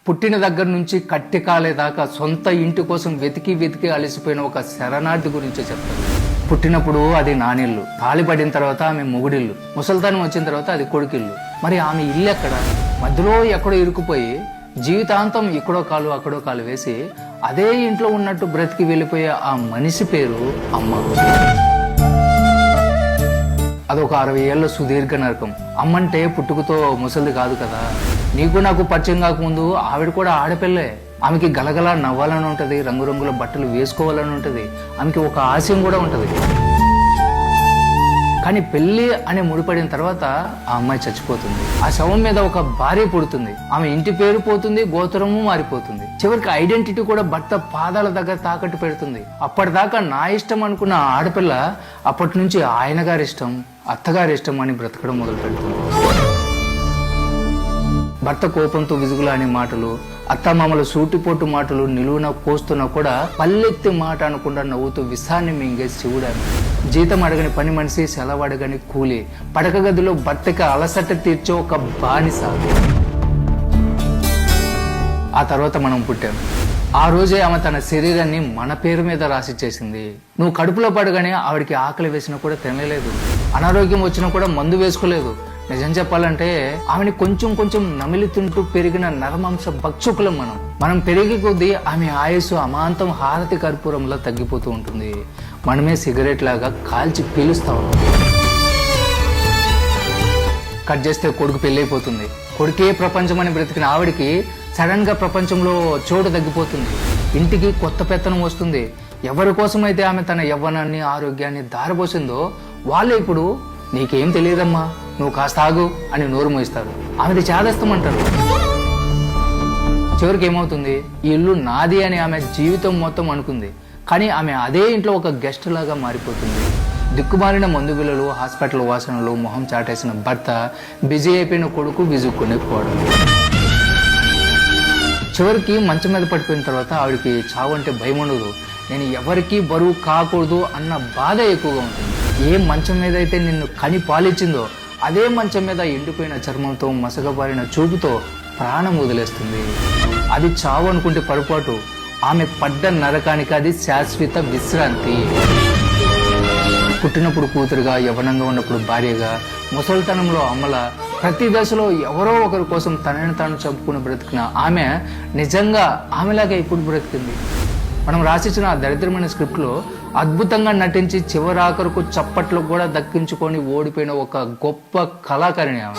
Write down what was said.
పుట్టిన దగ్గర నుంచి కట్టి కాలేదాకా సొంత ఇంటి కోసం వెతికి అలసిపోయిన ఒక శరణార్థి గురించి చెప్తారు. పుట్టినప్పుడు అది నానిల్లు, తాళిపడిన తర్వాత ఆమె మొగుడిల్లు, ముసల్తానం వచ్చిన తర్వాత అది కొడుకిల్లు. మరి ఆమె ఇల్లు ఎక్కడ? మధ్యలో ఎక్కడో ఇరుకుపోయి జీవితాంతం ఇక్కడో కాలు అక్కడో కాలు వేసి అదే ఇంట్లో ఉన్నట్టు బ్రతికి వెళ్ళిపోయే ఆ మనిషి పేరు అమ్మ. అదొక 60 ఏళ్ల సుదీర్ఘ నరకం. అమ్మంటే పుట్టుకతో ముసలిది కాదు కదా. నీకు నాకు పరిచయం కాకముందు ఆవిడ కూడా ఆడపిల్లే. ఆమెకి గలగల నవ్వాలని ఉంటది, రంగురంగుల బట్టలు వేసుకోవాలని ఉంటది, ఆమెకి ఒక ఆశయం కూడా ఉంటది. కానీ పెళ్లి అని ముడిపడిన తర్వాత ఆ అమ్మాయి చచ్చిపోతుంది. ఆ శవం మీద ఒక భార్య పుడుతుంది. ఆమె ఇంటి పేరు పోతుంది, గోత్రము మారిపోతుంది. చివరికి ఐడెంటిటీ కూడా భర్త పాదాల దగ్గర తాకట్టు పెడుతుంది. అప్పటిదాకా నా ఇష్టం అనుకున్న ఆడపిల్ల అప్పటి నుంచి ఆయన గారి ఇష్టం, అత్తగారి ఇష్టం అని బ్రతకడం మొదలు పెడుతుంది. భర్త కోపంతో విసుగులాని మాటలు, అత్తమామల సూటిపోటు మాటలు నిలువున కోస్తున్నా కూడా పల్లెత్తి మాట అనకుండా నవ్వుతూ విసాన్ని మింగే శివుడాను. జీతం అడగని పని మనిషి, సెలవు అడగని కూలి, పడక గదిలో భర్తకి అలసట తీర్చే ఒక బానిస. ఆ తర్వాత మనం పుట్టాం. ఆ రోజే ఆమె తన శరీరాన్ని మన పేరు మీద రాసిచ్చేసింది. నువ్వు కడుపులో పడగానే ఆవిడికి ఆకలి వేసినా కూడా తినలేదు, అనారోగ్యం వచ్చినా కూడా మందు వేసుకోలేదు. నిజం చెప్పాలంటే ఆమెని కొంచెం నమిలి తింటూ పెరిగిన నరమాంస భక్షకులం మనం పెరిగే కొద్దీ ఆమె ఆయుస్సు అమాంతం హారతి కర్పూరంలో తగ్గిపోతూ ఉంటుంది. మనమే సిగరెట్ లాగా కాల్చి పీలుస్తా ఉన్నాం. కట్ చేస్తే కొడుకు పెళ్ళైపోతుంది. కొడుకే ప్రపంచం అని బ్రతికిన ఆవిడికి సడన్ గా ప్రపంచంలో చోటు తగ్గిపోతుంది. ఇంటికి కొత్త పెత్తనం వస్తుంది. ఎవరి కోసమైతే ఆమె తన యవ్వనాన్ని ఆరోగ్యాన్ని దారపోసిందో వాళ్ళే ఇప్పుడు నీకేం తెలియదమ్మా, నువ్వు కాస్త ఆగు అని నోరు మోయిస్తారు. ఆమెది చేదస్తమంటారు. చివరికి ఏమవుతుంది? ఈ ఇల్లు నాది అని ఆమె జీవితం మొత్తం అనుకుంది. కానీ ఆమె అదే ఇంట్లో ఒక గెస్ట్ లాగా మారిపోతుంది. దిక్కుమాలిన మందు బిళ్ళలు, హాస్పిటల్ వాసనలు, మొహం చాటేసిన భర్త, బిజీ అయిపోయిన కొడుకు విజుక్కునే పోవడం. చివరికి మంచం మీద పడిపోయిన తర్వాత ఆవిడికి చావు అంటే భయం ఉండదు. నేను ఎవరికీ బరువు కాకూడదు అన్న బాధ ఎక్కువగా ఉంటుంది. ఏ మంచం మీద అయితే నిన్ను కని పాలిచ్చిందో అదే మంచం మీద ఎండిపోయిన చర్మంతో, మసగబారిన చూపుతో ప్రాణం వదిలేస్తుంది. అది చావు అనుకుంటే పొరపాటు. ఆమె పడ్డ నరకానికి అది శాశ్వత విశ్రాంతి. పుట్టినప్పుడు కూతురుగా, యవ్వనంగా ఉన్నప్పుడు భార్యగా, ముసలితనంలో అమ్మల, ప్రతి దశలో ఎవరో ఒకరి కోసం తనని తాను చంపుకుని బ్రతికిన ఆమె నిజంగా ఆమెలాగా ఇప్పుడు బ్రతికింది. మనం రాసిచ్చిన ఆ దరిద్రమైన స్క్రిప్ట్లో అద్భుతంగా నటించి చివరాఖరుకు చప్పట్లు కూడా దక్కించుకొని ఓడిపోయిన ఒక గొప్ప కళాకారిణి ఆమె.